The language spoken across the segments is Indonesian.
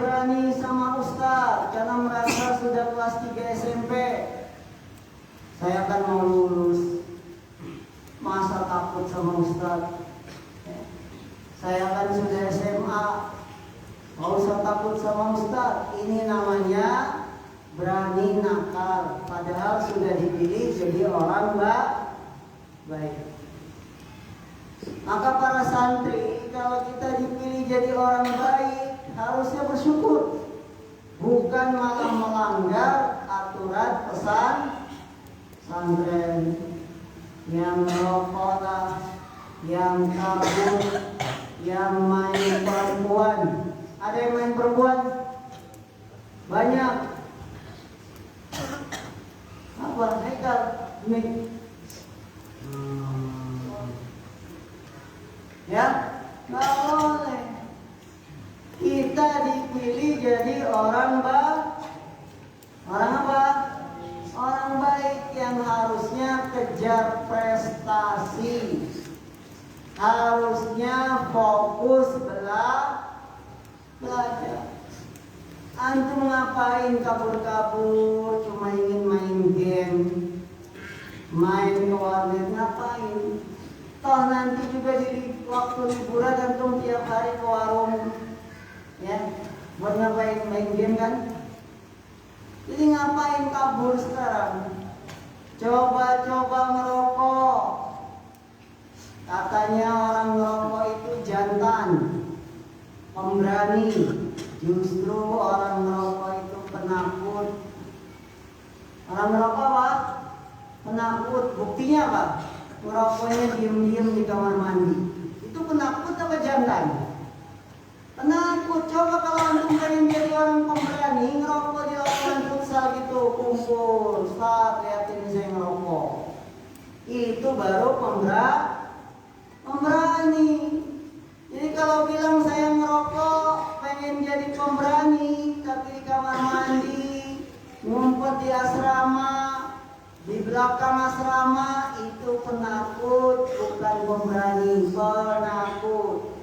berani sama Ustaz karena merasa sudah kelas 3 SMP. Saya kan mau lulus. Masa takut sama Ustaz? Saya kan sudah SMA. Mau usah takut sama Ustaz. Ini namanya berani nakal. Padahal sudah dipilih jadi orang baik. Maka para santri, kalau kita dipilih jadi orang baik, harusnya bersyukur. Bukan malah melanggar aturan pesan santren. Yang merokok lah, yang kabur, yang main perempuan. Ada yang main perempuan? Banyak. Apa? Haikal? Ini. Ya? Nggak boleh. Kita dipilih jadi orang orang apa? Orang baik yang harusnya kejar prestasi. Harusnya fokus belajar. Antum ngapain kabur-kabur cuma ingin main game, main ke warnet, ngapain? Toh nanti juga di waktu liburan antum tiap hari ke warung, ya, buat ngapain? Main game kan? Jadi ngapain kabur sekarang? Coba-coba ngerokok. Katanya orang ngerokok itu jantan, pemberani. Justru orang ngerokok itu penakut. Orang ngerokok apa? Penakut. Buktinya apa? Ngerokoknya diem-diem di kamar mandi. Itu penakut apa jantan? Penakut. Coba kalau antum pengen jadi orang pemberani, ngerokok di lapangan futsal gitu, kumpul, Ustaz, liatin saya ngerokok. Itu baru pemberani. Jadi kalau bilang saya ngerokok, pengen jadi pemberani, tapi di kamar mandi, ngumpet di asrama, di belakang asrama, itu penakut, bukan pemberani, penakut.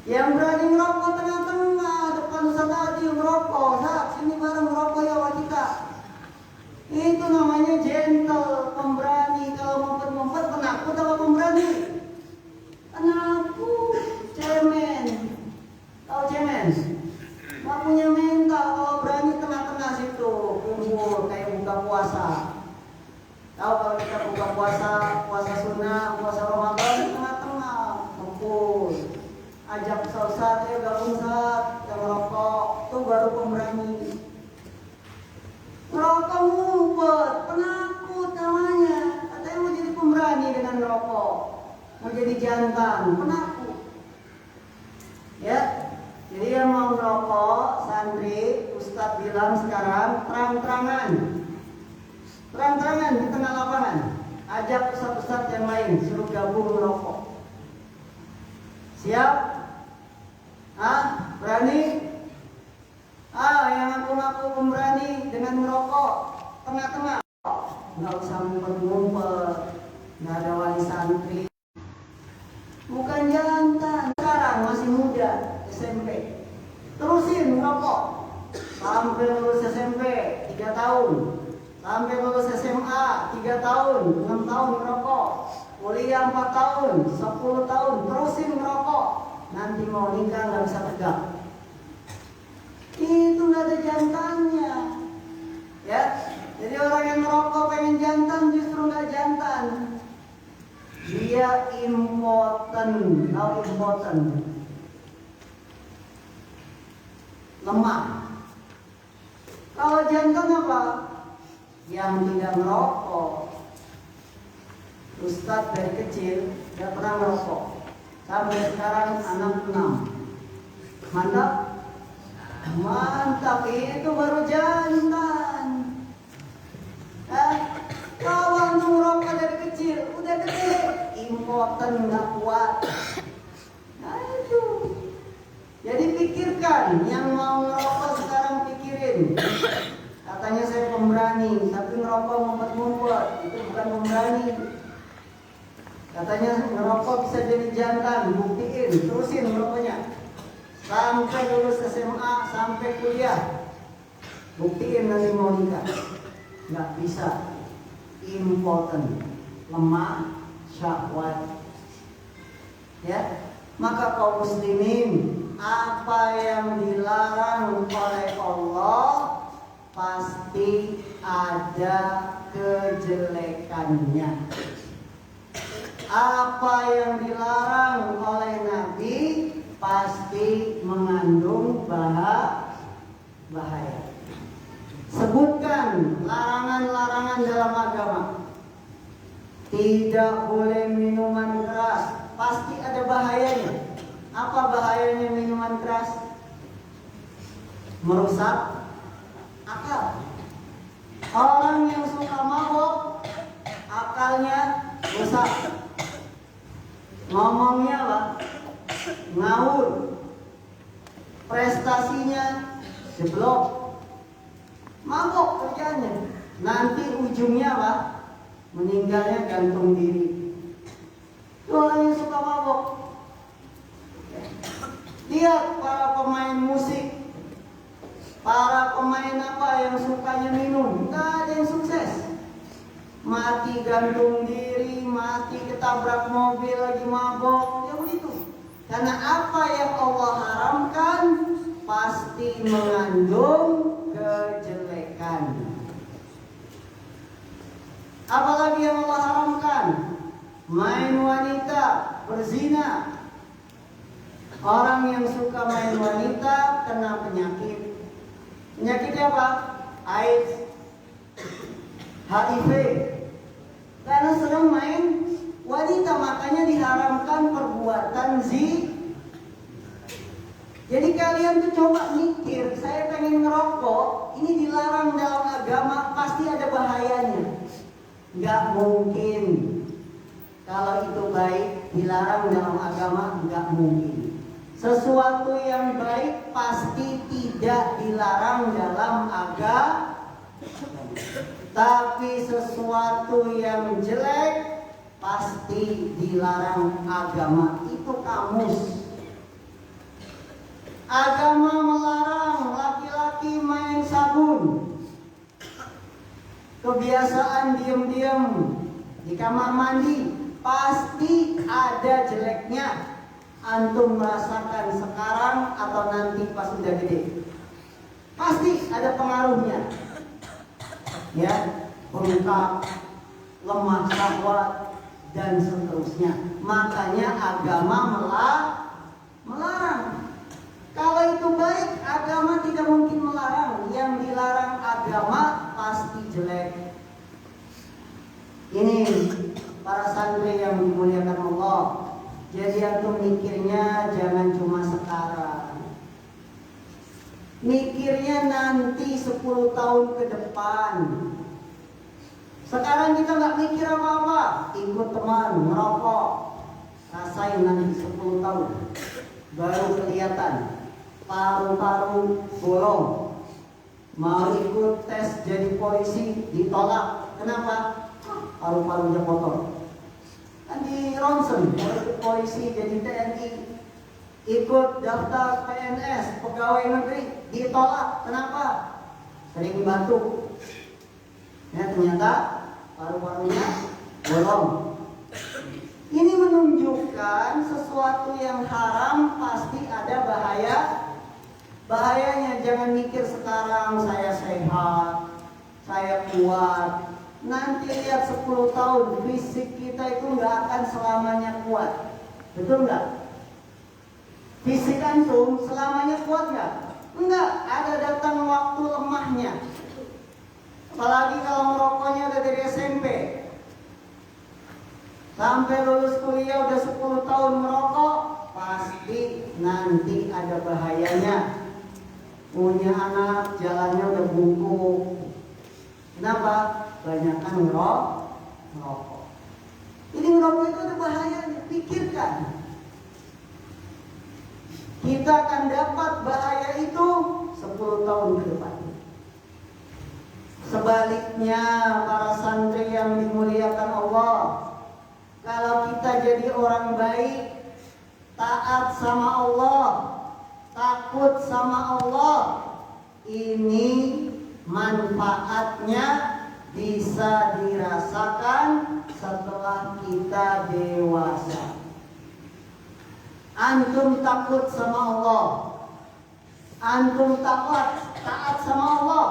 Yang berani ngerokok tengah-tengah, depan Ustaz tadi ngerokok, Ustaz, sini bareng ngerokok ya wak kita. Itu namanya gentle, pemberani. Kalau ngumpet-ngumpet, penakut apa pemberani? Penakut, cemen. Tahu cemen? Gak punya mental. Kalau berani tengah-tengah situ, kumpul kayak buka puasa. Tahu kalau kita buka puasa sunnah, puasa Ramadan, tengah-tengah, kumpul. Ajak Ustaz, gabung Ustaz, kita ngerokok, itu baru pemberani. Ngerokok ngumpet, penakut namanya. Katanya mau jadi pemberani dengan ngerokok, mau jadi jantan, penakut. Ya, jadi yang mau ngerokok, santri, Ustaz bilang sekarang terang-terangan di tengah lapangan. Ajak ustaz-ustaz yang lain, suruh gabung ngerokok. Siap? Berani? Yang ngaku-ngaku pemberani dengan merokok tengah-tengah. Nggak usah ngumpet-ngumpet, nggak ada wali santri. Bukan jantan, sekarang masih muda, SMP. Terusin merokok sampai lulus SMP 3 tahun, sampai lulus SMA 3 tahun, 6 tahun merokok, kuliah 4 tahun, 10 tahun, terusin merokok. Nanti mau nikah nggak bisa tegak. Itu nggak ada jantannya, ya. Jadi orang yang merokok pengen jantan justru nggak jantan. Dia impoten, tahu impoten? Lemah. Kalau jantan apa? Yang tidak merokok. Ustadz dari kecil nggak pernah merokok. Sampai sekarang anak 6. Mantap, itu baru jantan. Kalau antum merokok dari kecil, udah gede, impoten nggak kuat. Nah itu. Jadi pikirkan, yang mau ngerokok sekarang pikirin. Katanya saya pemberani, tapi ngerokok ngumpet-ngumpet, itu bukan pemberani. Katanya ngerokok bisa jadi jantan, buktiin, terusin ngerokoknya. sampai lulus SMA, sampai kuliah. Buktiin nanti mau nikah. Nggak bisa. Impotent, lemah syahwat. Ya, maka kaum muslimin, apa yang dilarang oleh Allah pasti ada kejelekannya. Apa yang dilarang oleh Nabi pasti mengandung bahaya. Sebutkan larangan-larangan dalam agama. Tidak boleh minuman keras, pasti ada bahayanya. Apa bahayanya minuman keras? Merusak akal. Orang yang suka mabok, akalnya rusak. Ngomongnya apa? Ngawur. Prestasinya jeblok. Mabok kerjanya. Nanti ujungnya apa? Meninggalnya gantung diri. Itu orang yang suka mabok. Lihat para pemain musik, para pemain apa yang sukanya minum, nggak ada yang sukses. Mati gantung diri, mati ketabrak mobil lagi mabok, ya begitu. Karena apa yang Allah haramkan pasti mengandung kejelekan. Apalagi yang Allah haramkan? Main wanita, berzina. Orang yang suka main wanita kena penyakit. Penyakitnya apa? AIDS, HIV. Karena sering main wanita, makanya diharamkan perbuatan zina. Jadi kalian tuh coba mikir, saya pengen ngerokok, ini dilarang dalam agama, pasti ada bahayanya. Nggak mungkin. Kalau itu baik, dilarang dalam agama, nggak mungkin. Sesuatu yang baik pasti tidak dilarang dalam agama. Tapi sesuatu yang jelek pasti dilarang agama. Itu kamus. Agama melarang laki-laki main sabun. Kebiasaan diam-diam di kamar mandi pasti ada jeleknya. Antum merasakan sekarang atau nanti pas udah gede, pasti ada pengaruhnya. Ya, bengkak, lemah syahwat dan seterusnya. Makanya agama melarang. Kalau itu baik, agama tidak mungkin melarang. Yang dilarang agama pasti jelek. Ini para santri yang dimuliakan Allah. Jadi antum mikirnya jangan cuma sekarang. Mikirnya nanti 10 tahun ke depan. Sekarang kita nggak mikir apa-apa. Ikut teman merokok. Rasain nanti 10 tahun. Baru kelihatan. Paru-paru bolong. Mau ikut tes jadi polisi ditolak. Kenapa? Paru-parunya kotor. Kan di ronsen, ikut polisi jadi TNI, ikut daftar PNS, pegawai negeri, ditolak. Kenapa? Sering batuk. Ya, ternyata paru-parunya bolong. Ini menunjukkan sesuatu yang haram pasti ada bahayanya. Jangan mikir sekarang saya sehat, saya kuat. Nanti lihat 10 tahun fisik kita itu nggak akan selamanya kuat. Betul nggak? Fisik antum selamanya kuat nggak? Enggak, ada datang waktu lemahnya. Apalagi kalau merokoknya udah dari SMP. Sampai lulus kuliah udah 10 tahun merokok, pasti nanti ada bahayanya. Punya anak jalannya udah bungkuk. Kenapa? Banyakan ngerokok. Ini ngerokok itu ada bahayanya. Pikirkan. Kita akan dapat bahaya itu 10 tahun ke depan. Sebaliknya para santri yang dimuliakan Allah, kalau kita jadi orang baik, taat sama Allah, takut sama Allah. Ini manfaatnya bisa dirasakan setelah kita dewasa. Antum takut sama Allah, antum taat sama Allah,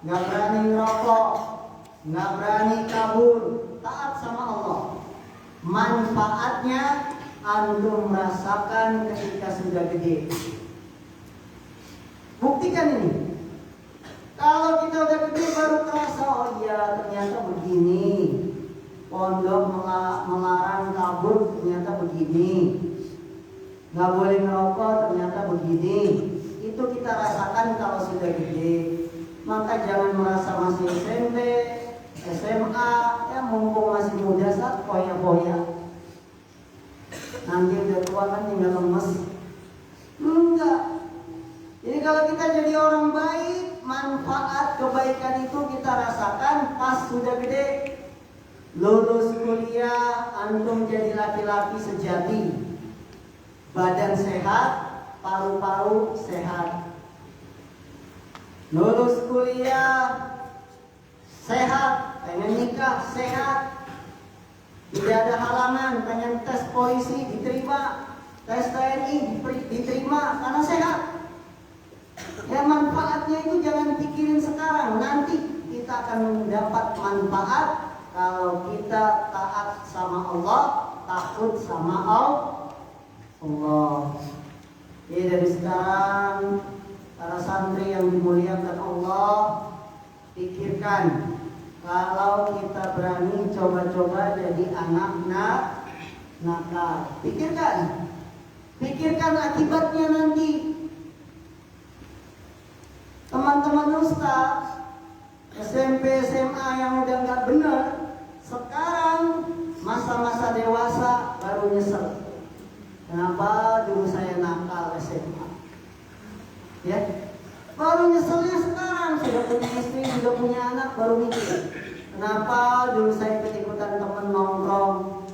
nggak berani ngerokok, nggak berani kabur, taat sama Allah. Manfaatnya antum merasakan ketika sudah gede. Buktikan ini. Kalau kita udah gede baru terasa, oh iya ternyata begini. Pondok melarang kabur, ternyata begini. Nggak boleh ngerokok, ternyata begini. Itu kita rasakan kalau sudah gede. Maka jangan merasa masih SMP, SMA, ya mumpung masih muda saat poya-poya. Nanti udah tua kan tinggal lemes. Enggak. Jadi kalau kita jadi orang baik, manfaat kebaikan itu kita rasakan pas sudah gede. Lulus kuliah, antum jadi laki-laki sejati. Badan sehat, paru-paru sehat. Lulus kuliah, sehat, pengen nikah, sehat. Tidak ada halangan, pengen tes polisi diterima, tes TNI diterima karena sehat. Ya manfaatnya itu jangan pikirin sekarang, nanti kita akan mendapat manfaat kalau kita taat sama Allah, takut sama Allah. Jadi dari sekarang para santri yang dimuliakan Allah, pikirkan kalau kita berani coba-coba jadi anak nakal. Pikirkan akibatnya nanti. Teman-teman ustaz SMP SMA yang udah nggak benar, sekarang masa-masa dewasa baru nyesel. Kenapa dulu saya nakal SMA? Ya, baru nyeselnya sekarang, sudah punya istri, sudah punya anak, baru mikir. Kenapa dulu saya ikut-ikutan teman nongkrong,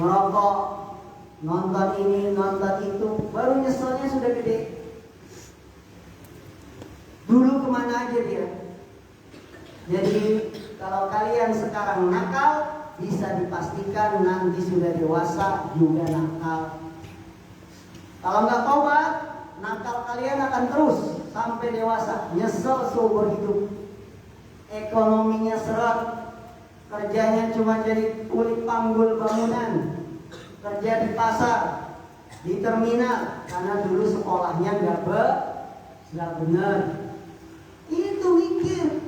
ngerokok, nonton ini, nonton itu, baru nyeselnya sudah gede. Dulu kemana aja dia? Jadi kalau kalian sekarang nakal, bisa dipastikan nanti sudah dewasa juga nakal. Kalau nggak tobat, nakal kalian akan terus sampai dewasa, nyesel seumur hidup. Ekonominya seret, kerjanya cuma jadi kulit panggul bangunan, kerja di pasar, di terminal, karena dulu sekolahnya nggak benar. Itu mikir.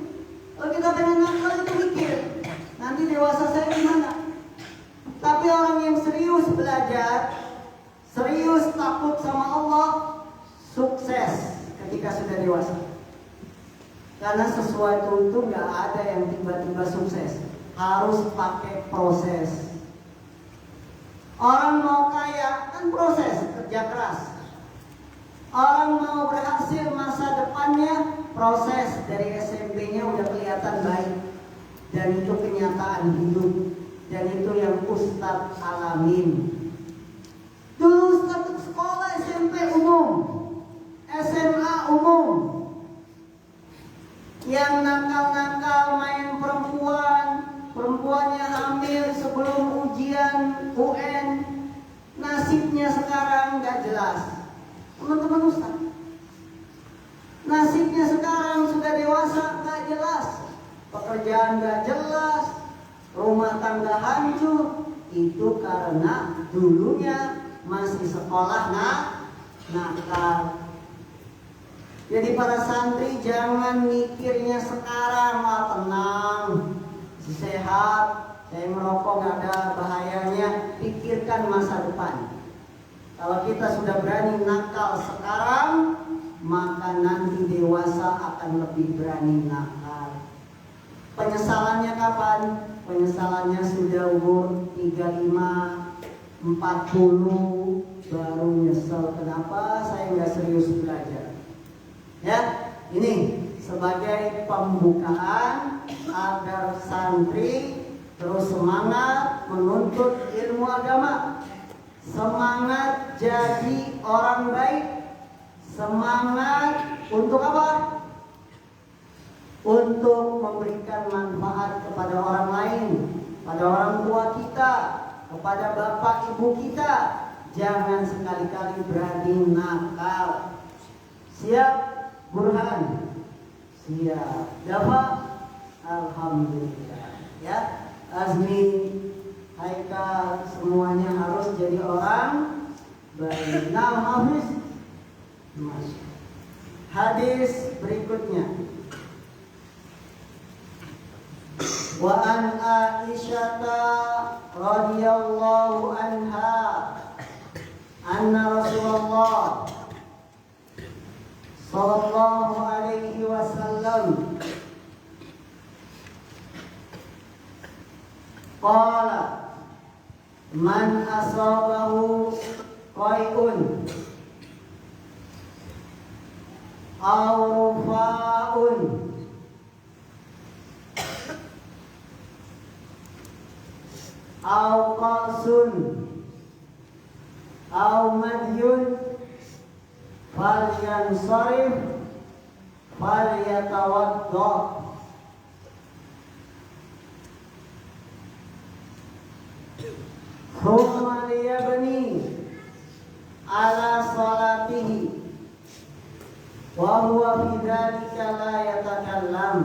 Kalau kita pengen nakal itu mikir, nanti dewasa saya gimana? Tapi orang yang serius belajar, serius takut sama Allah, sukses ketika sudah dewasa. Karena sesuatu itu nggak ada yang tiba-tiba sukses, harus pakai proses. Orang mau kaya kan proses, kerja keras. Orang mau berhasil masa depannya, proses. Dari SMP-nya udah kelihatan baik, dan itu kenyataan hidup, dan itu yang Ustadz alamin. Dulu Ustadz sekolah SMP umum, SMA umum. Yang nakal-nakal main perempuan, perempuannya hamil sebelum ujian UN, nasibnya sekarang gak jelas. Teman-teman Ustaz, nasibnya sekarang sudah dewasa gak jelas, pekerjaan gak jelas, rumah tangga hancur. Itu karena dulunya masih sekolah nakal. Jadi para santri jangan mikirnya sekarang, tenang, sehat, saya merokok gak ada bahayanya. Pikirkan masa depan. Kalau kita sudah berani nakal sekarang, maka nanti dewasa akan lebih berani nakal. Penyesalannya kapan? Penyesalannya sudah umur 35, 40, baru nyesel. Kenapa saya nggak serius belajar? Ya, ini sebagai pembukaan agar santri terus semangat menuntut ilmu agama. semangat jadi orang baik, semangat untuk apa? Untuk memberikan manfaat kepada orang lain, pada orang tua kita, kepada bapak ibu kita. Jangan sekali-kali berani nakal. Siap, Burhan? Siap. Dafa? Alhamdulillah. Ya, Azmi, Haikal, semuanya harus jadi orang baik. Nah, Hafiz, hadis berikutnya. Wa an Aisyah radhiyallahu anha anna Rasulullah sallallahu alaihi wasallam qala man asabahu qai'un aw rufa'un aw qasun aw madyun falyansarif falyatawadda. Thumma liyabni ala salatihi wa huwa fi dzalika la yatakallam.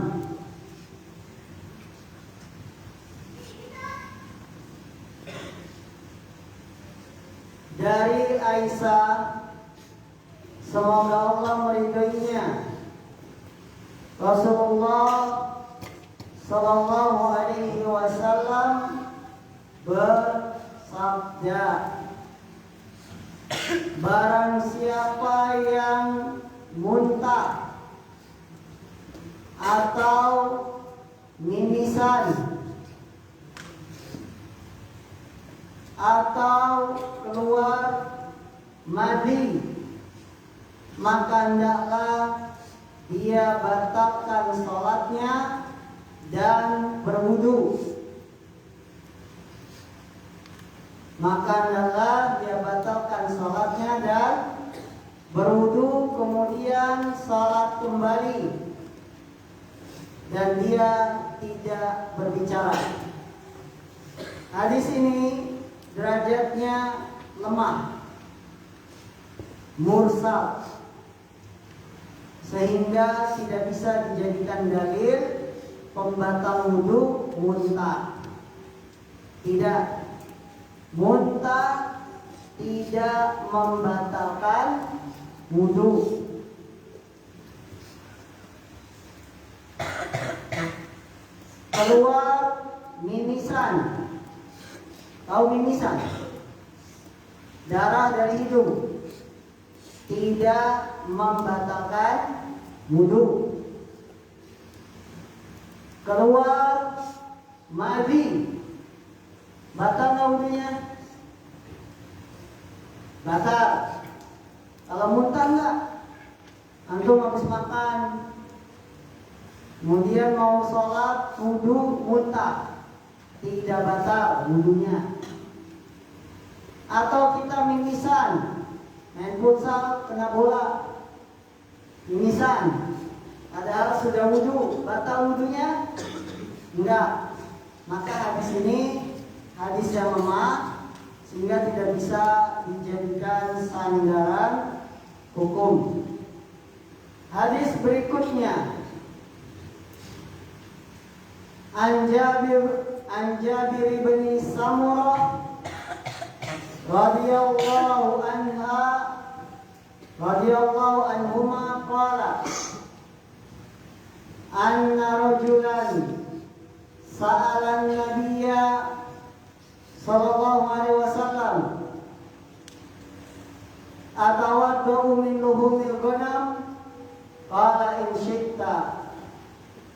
Dari Aisyah, semoga Allah meridhoinya, Rasulullah sallallahu alaihi wasallam bersabda, barang siapa yang muntah atau mimisan atau keluar madi, maka hendaklah dia batalkan sholatnya dan berwudu. Maka hendaklah dia batalkan sholatnya dan berwudu, kemudian sholat kembali, dan dia tidak berbicara. Hadis ini derajatnya lemah, mursal, sehingga tidak bisa dijadikan dalil pembatal wudu muntah. Tidak, muntah tidak membatalkan wudu. Keluar mimisan, tahu mimisan? Darah dari hidung, tidak membatalkan wudu. Keluar madi, batal nggak wudunya? Batal. Kalau muntah nggak? Antum habis makan, kemudian mau sholat, wudu muntah, tidak batal wudunya. Atau kita mimisan, main futsal kena bola, mimisan, padahal sudah wudu, batal wudunya? Enggak. Maka hadis ini hadis yang lemah, sehingga tidak bisa dijadikan sandaran hukum. Hadis berikutnya, An Jabir bin Samurah radhiyallahu anhuma qala anna rajulan sa'ala an-nabiyya sallallahu alaihi wasallam atawaddu min luhumil ghanam qala in syi'ta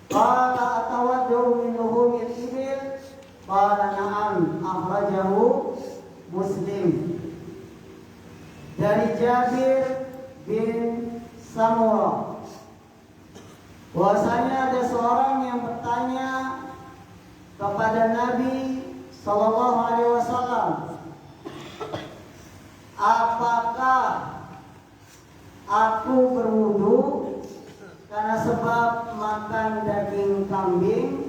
qala atawaddu min luhumil ibil qala na'am akhrajahu Muslim. Dari Jabir bin Samurah, bahwasanya ada seorang yang bertanya kepada Nabi Sallallahu Alaihi Wasallam apakah aku berwudu karena sebab makan daging kambing?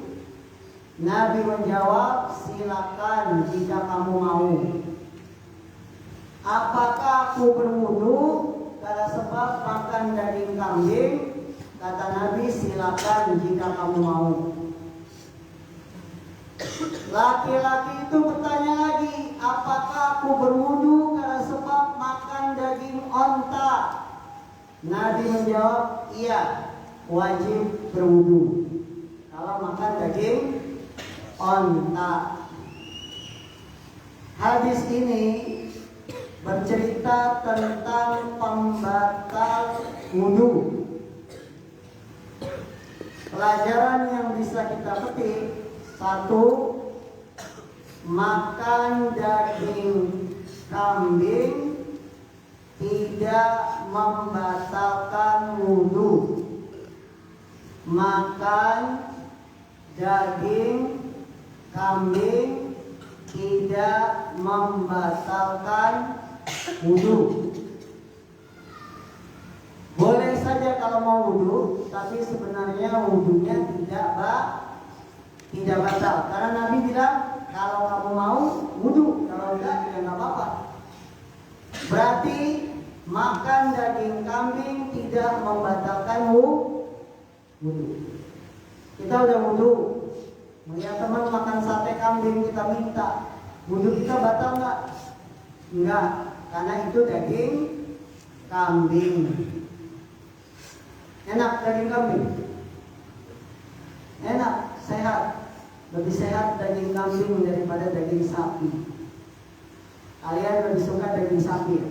Nabi menjawab, silakan jika kamu mau. Apakah aku berwudu karena sebab makan daging kambing? Kata Nabi, silakan jika kamu mau. Laki-laki itu bertanya lagi, apakah aku berwudu karena sebab makan daging onta? Nabi menjawab, iya, wajib berwudu kalau makan daging onta. Hadis ini bercerita tentang pembatal wudu. Pelajaran yang bisa kita petik: 1. Makan daging kambing tidak membatalkan wudu. Makan daging kambing tidak membatalkan wudu. Boleh saja kalau mau wudu, tapi sebenarnya wudunya tidak batal. Karena Nabi bilang, kalau kamu mau wudu, kalau enggak ya nggak apa-apa. Berarti makan daging kambing tidak membatalkan wudu. Kita udah wudu, melihat teman makan sate kambing, kita minta, wudu kita batal nggak? Enggak, karena itu daging kambing. Enak daging kambing, enak, sehat. Lebih sehat daging kambing daripada daging sapi. Kalian lebih suka daging sapi ya?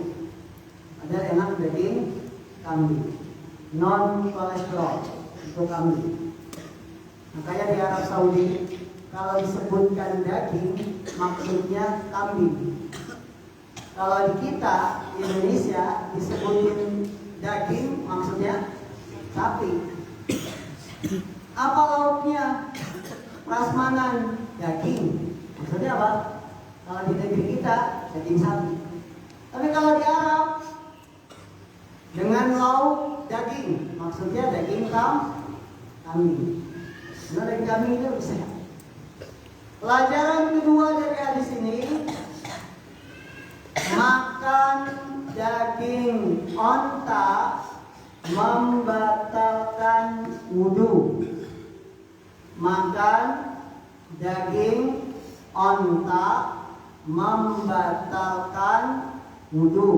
Padahal enak daging kambing, non kolesterol itu kambing. Makanya di Arab Saudi kalau disebutkan daging maksudnya kambing. Kalau di kita di Indonesia disebutin daging maksudnya sapi. Apa lauknya? Prasmanan, daging. Maksudnya apa? Kalau di negeri kita daging sapi. Tapi kalau di Arab dengan lauk daging, maksudnya daging kambing. Karena daging kambing itu lebih sehat. Pelajaran kedua dari hadis ini, makan daging onta membatalkan wudu. Makan daging onta membatalkan wudu.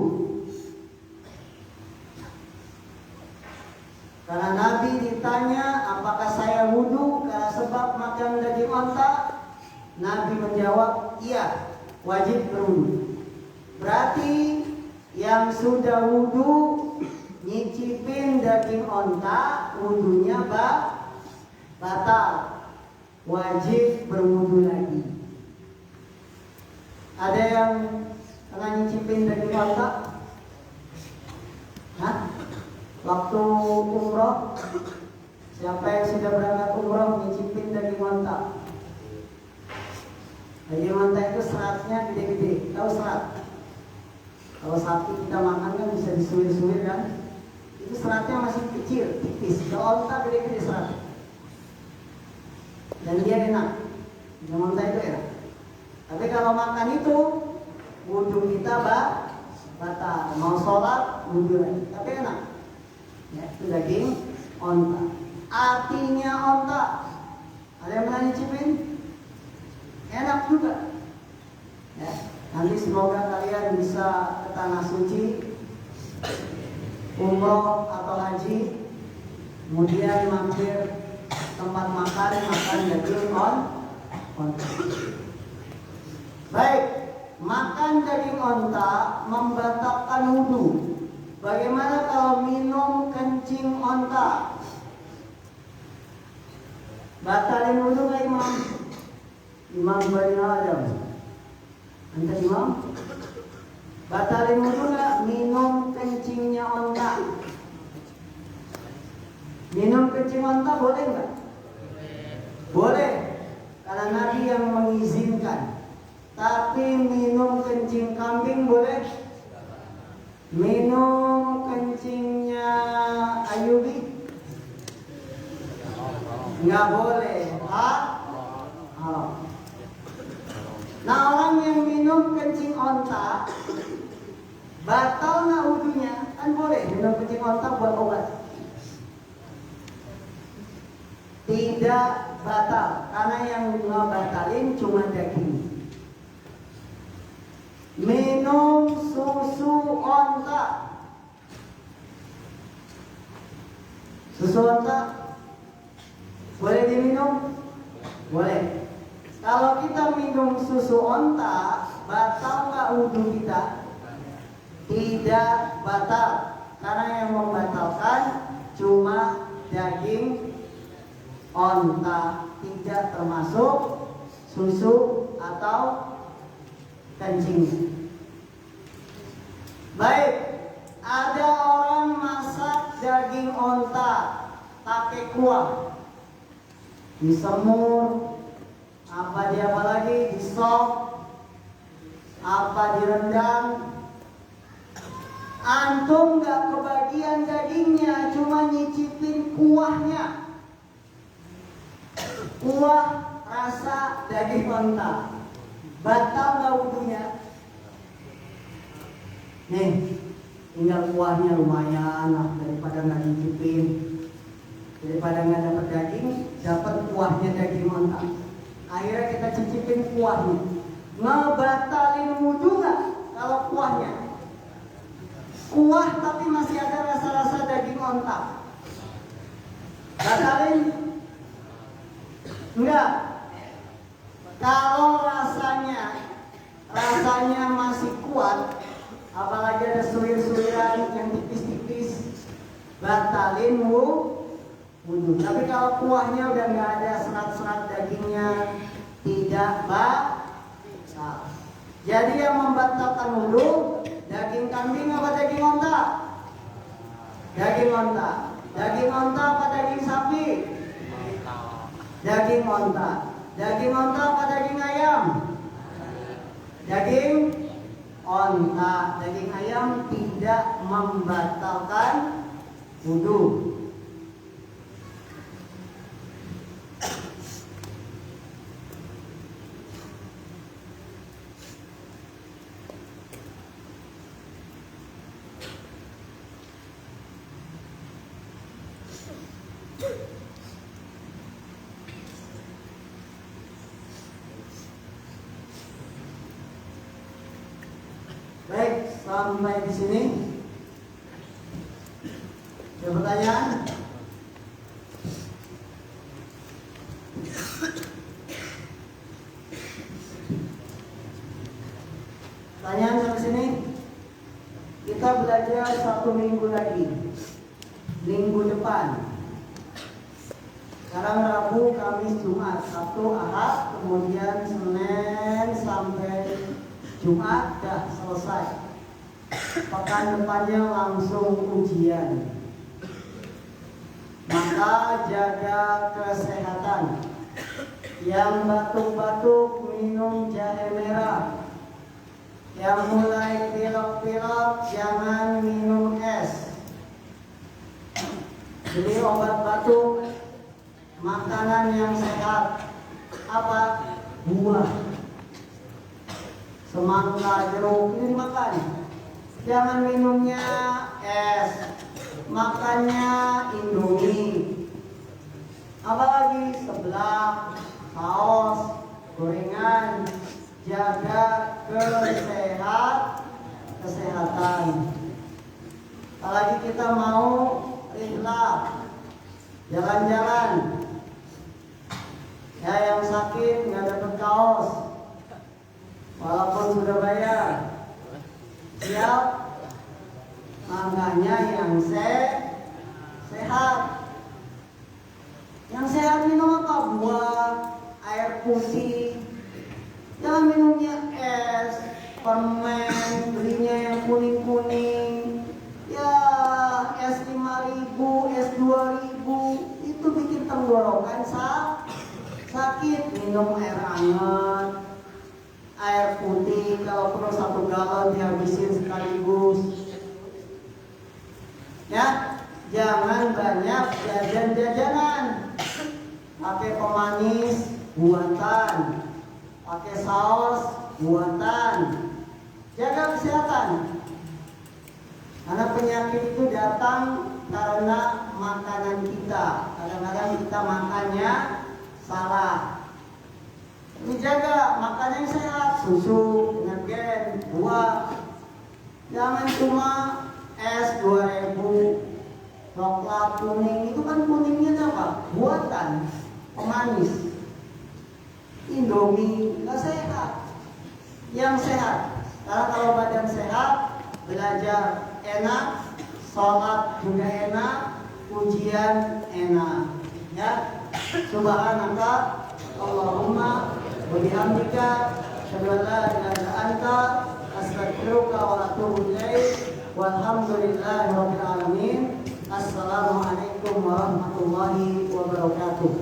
Karena Nabi ditanya, apakah saya wudu karena sebab makan daging onta? Nabi menjawab, iya, wajib berwudu. Berarti yang sudah wudu nyicipin daging onta, wudunya batal, wajib berwudu lagi. Ada yang pernah nyicipin daging onta? Hah? Waktu umroh, siapa yang sudah berangkat umroh nyicipin daging onta? Daging onta itu seratnya gede-gede, tahu serat? Kalau sapi kita makan kan bisa disuir-suir kan? Itu seratnya masih kecil, tipis. Kalau onta gede-gede seratnya. Dan dia enak, daging onta itu enak. Tapi kalau makan itu, wudu kita batal. Mau sholat, wudu lagi. Tapi enak. Ya, itu daging onta. Artinya onta. Ada yang pernah nyicipin? Enak juga. Ya, nanti semoga kalian bisa ke tanah suci, umroh atau haji, kemudian mampir tempat makan daging onta. Baik, makan daging onta membatalkan wudu. Bagaimana kalau minum kencing onta? Batalin wudu nggak Imam? Imam Bani Adam. Anda Imam? Batalin wudu nggak minum kencingnya onta? Minum kencing onta boleh nggak? Boleh, karena Nabi yang mengizinkan. Tapi minum kencing kambing boleh? minum kencingnya Ayubi? Nggak boleh. Haram. Nah, orang yang minum kencing onta batal nggak wudunya? Kan boleh minum kencing onta buat obat. Tidak batal, karena yang ngebatalin cuma daging. Minum susu onta. Susu onta boleh diminum? Boleh. Kalau kita minum susu onta, batal nggak wudhu kita? Tidak batal, karena yang membatalkan cuma daging onta, tidak termasuk susu atau kencing. Baik, ada orang masak daging onta pakai kuah, disemur, apa lagi, disop, direndam. Antum gak kebagian dagingnya, cuma nyicipin kuahnya. Kuah rasa daging onta, batal gak wudunya? Nih, tinggal kuahnya lumayan lah, daripada gak nyicipin. Daripada nggak dapat daging, dapat kuahnya daging onta. Akhirnya kita cicipin kuahnya. Ngebatalin wudhu nggak kalau kuahnya? Kuah tapi masih ada rasa-rasa daging onta. Batalin? Enggak. Kalau rasanya masih kuat, apalagi ada suwir-suwiran yang tipis-tipis, batalin wudhu. Tapi kalau kuahnya udah nggak ada serat-serat dagingnya, tidak batal. Jadi yang membatalkan wudhu, daging kambing apa daging onta? Daging onta. Daging onta apa daging sapi? Daging onta. Daging onta apa daging ayam? Daging onta. Daging ayam tidak membatalkan wudhu. Baik, sampai di sini. Ada pertanyaan? Pertanyaan sampai sini? Kita belajar 1 minggu lagi. Minggu depan. Sekarang Rabu, Kamis, Jumat, Sabtu, Ahad, kemudian Senin sampai Jumat dah selesai. Pekan depannya langsung ujian. Maka jaga kesehatan. Yang batuk-batuk minum jahe merah. Yang mulai pilek-pilek jangan minum es. Beli obat batuk, makanan yang sehat. Apa? Buah. Semangka, jeruk, ini dimakan. Jangan minumnya es, makannya Indomie. Apalagi seblak, saus, gorengan. Jaga kesehatan. Apalagi kita mau rihlah, jalan-jalan. Ya, yang sakit nggak dapat kaos, walaupun sudah bayar. Siap? Makanya yang sehat. Yang sehat minum apa? Buah, air putih. Jangan minumnya es, permen, belinya yang kuning-kuning. Ya, es 5.000, es 2.000, itu bikin tenggorokan sakit. Minum air hangat, air putih, kalau perlu 1 galon dihabisin sekaligus. Jangan banyak jajan-jajanan. Pakai pemanis buatan, pakai saus buatan. Jaga kesehatan. Karena penyakit itu datang karena makanan kita. Kadang-kadang kita makannya salah. Ini jaga makanan yang sehat, susu dengan gen, buah. Jangan cuma es 2000, coklat kuning, itu kan kuningnya apa? Buatan, pemanis. Indomie nggak sehat. Yang sehat, karena kalau badan sehat, belajar enak, sholat juga enak, ujian enak. Ya, subhanallah, Allahumma wa bihamdika, asyhadu an la ilaha illa anta, astaghfiruka wa atubu ilaik. Walhamdulillahirabbil alamin. Assalamualaikum warahmatullahi wabarakatuh.